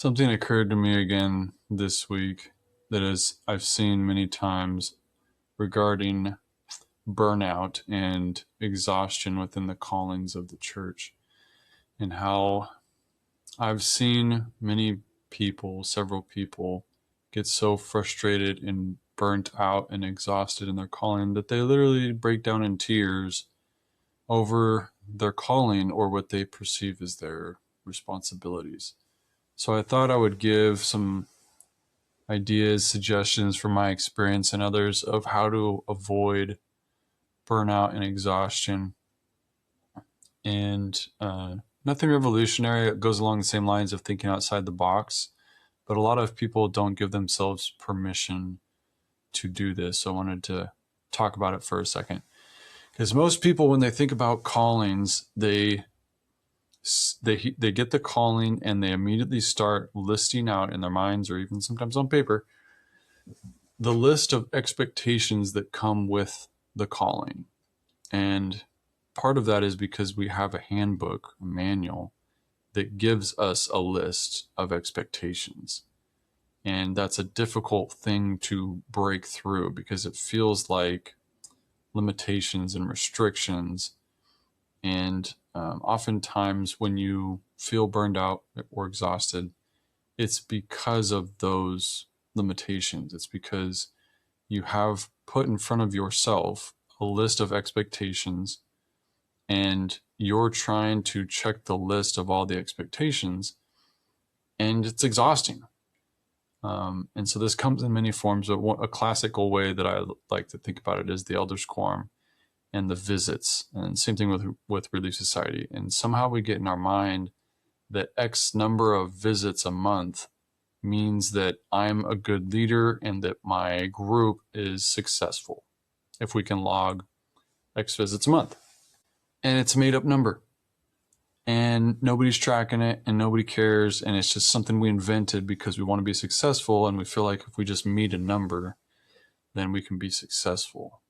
Something occurred to me again this week that I've seen many times regarding burnout and exhaustion within the callings of the church, and how I've seen many people, several people, get so frustrated and burnt out and exhausted in their calling that they literally break down in tears over their calling or what they perceive as their responsibilities. So I thought I would give some ideas, suggestions from my experience and others of how to avoid burnout and exhaustion. And nothing revolutionary. It goes along the same lines of thinking outside the box. But a lot of people don't give themselves permission to do this. So I wanted to talk about it for a second. Because most people, when they think about callings, they get the calling and they immediately start listing out in their minds or even sometimes on paper the list of expectations that come with the calling. And part of that is because we have a handbook, a manual that gives us a list of expectations. And that's a difficult thing to break through because it feels like limitations and restrictions. And oftentimes, when you feel burned out or exhausted, it's because of those limitations. It's because you have put in front of yourself a list of expectations and you're trying to check the list of all the expectations, and it's exhausting. And so this comes in many forms, but a classical way that I like to think about it is the Elders Quorum and the visits, and same thing with Relief Society. And somehow we get in our mind that X number of visits a month means that I'm a good leader and that my group is successful if we can log X visits a month. And it's a made up number. And nobody's tracking it and nobody cares. And it's just something we invented because we want to be successful. And we feel like if we just meet a number, then we can be successful.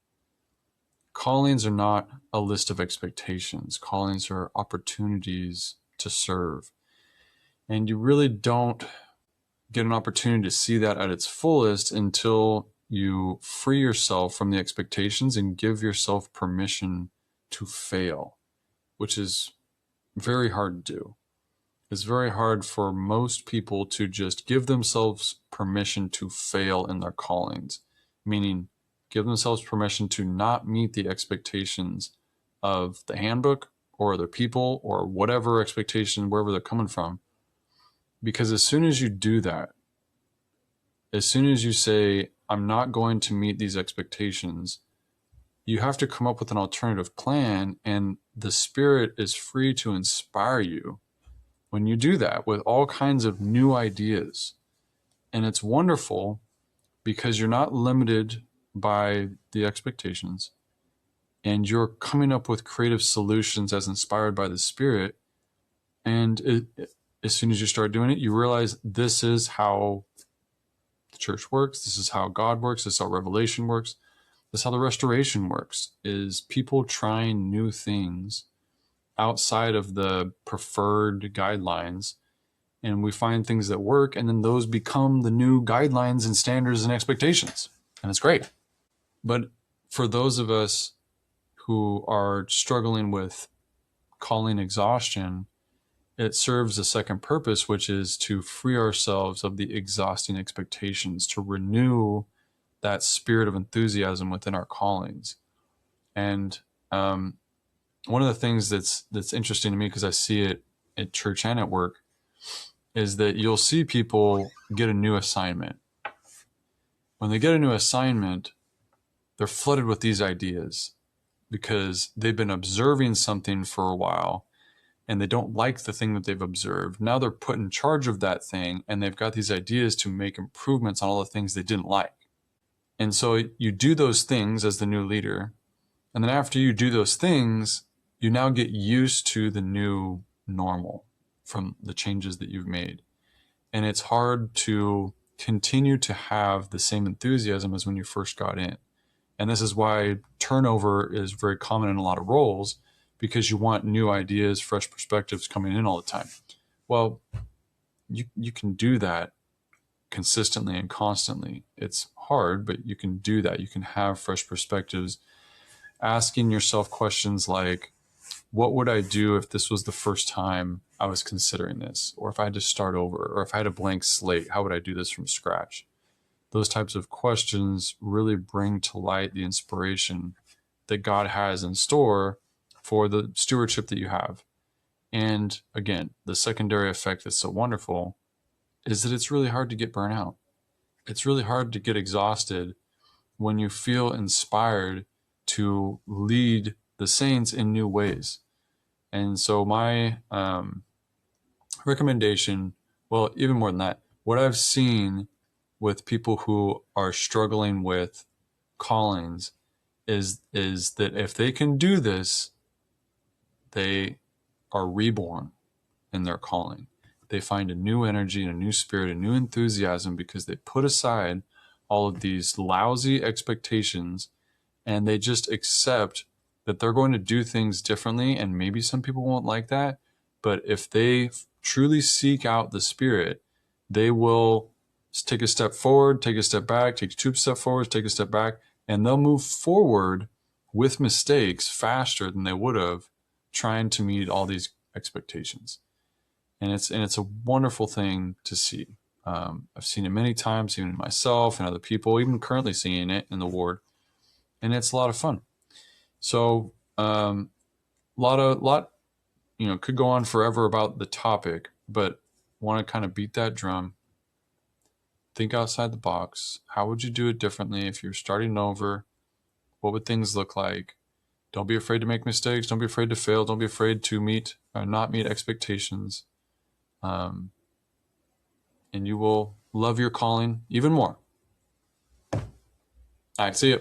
Callings are not a list of expectations. Callings are opportunities to serve. And you really don't get an opportunity to see that at its fullest until you free yourself from the expectations and give yourself permission to fail, which is very hard to do. It's very hard for most people to just give themselves permission to fail in their callings, meaning give themselves permission to not meet the expectations of the handbook or other people or whatever expectation, wherever they're coming from. Because as soon as you do that, as soon as you say, I'm not going to meet these expectations, you have to come up with an alternative plan, and the Spirit is free to inspire you when you do that with all kinds of new ideas. And it's wonderful because you're not limited by the expectations and you're coming up with creative solutions as inspired by the Spirit. And as soon as you start doing it, you realize this is how the church works. This is how God works. This is how revelation works. This is how the restoration works, is people trying new things outside of the preferred guidelines. And we find things that work, and then those become the new guidelines and standards and expectations. And it's great. But for those of us who are struggling with calling exhaustion, it serves a second purpose, which is to free ourselves of the exhausting expectations, to renew that spirit of enthusiasm within our callings. And one of the things that's interesting to me, because I see it at church and at work, is that you'll see people get a new assignment. When they get a new assignment, they're flooded with these ideas because they've been observing something for a while and they don't like the thing that they've observed. Now they're put in charge of that thing and they've got these ideas to make improvements on all the things they didn't like. And so you do those things as the new leader. And then after you do those things, you now get used to the new normal from the changes that you've made. And it's hard to continue to have the same enthusiasm as when you first got in. And this is why turnover is very common in a lot of roles, because you want new ideas, fresh perspectives coming in all the time. Well, you can do that consistently and constantly. It's hard, but you can do that. You can have fresh perspectives, asking yourself questions like, what would I do if this was the first time I was considering this? Or if I had to start over, or if I had a blank slate, how would I do this from scratch? Those types of questions really bring to light the inspiration that God has in store for the stewardship that you have. And again, the secondary effect that's so wonderful is that it's really hard to get burnout. It's really hard to get exhausted when you feel inspired to lead the saints in new ways. And so my recommendation, well, even more than that, what I've seen with people who are struggling with callings is that if they can do this, they are reborn in their calling. They find a new energy and a new spirit, a new enthusiasm because they put aside all of these lousy expectations and they just accept that they're going to do things differently. And maybe some people won't like that, but if they truly seek out the spirit, they will take a step forward, take a step back, take two steps forward, take a step back, and they'll move forward with mistakes faster than they would have trying to meet all these expectations. And it's a wonderful thing to see. I've seen it many times, even myself and other people, even currently seeing it in the ward, and it's a lot of fun. So, lot, could go on forever about the topic, but want to kind of beat that drum. Think outside the box. How would you do it differently if you're starting over? What would things look like? Don't be afraid to make mistakes. Don't be afraid to fail. Don't be afraid to meet or not meet expectations. And you will love your calling even more. All right, see you.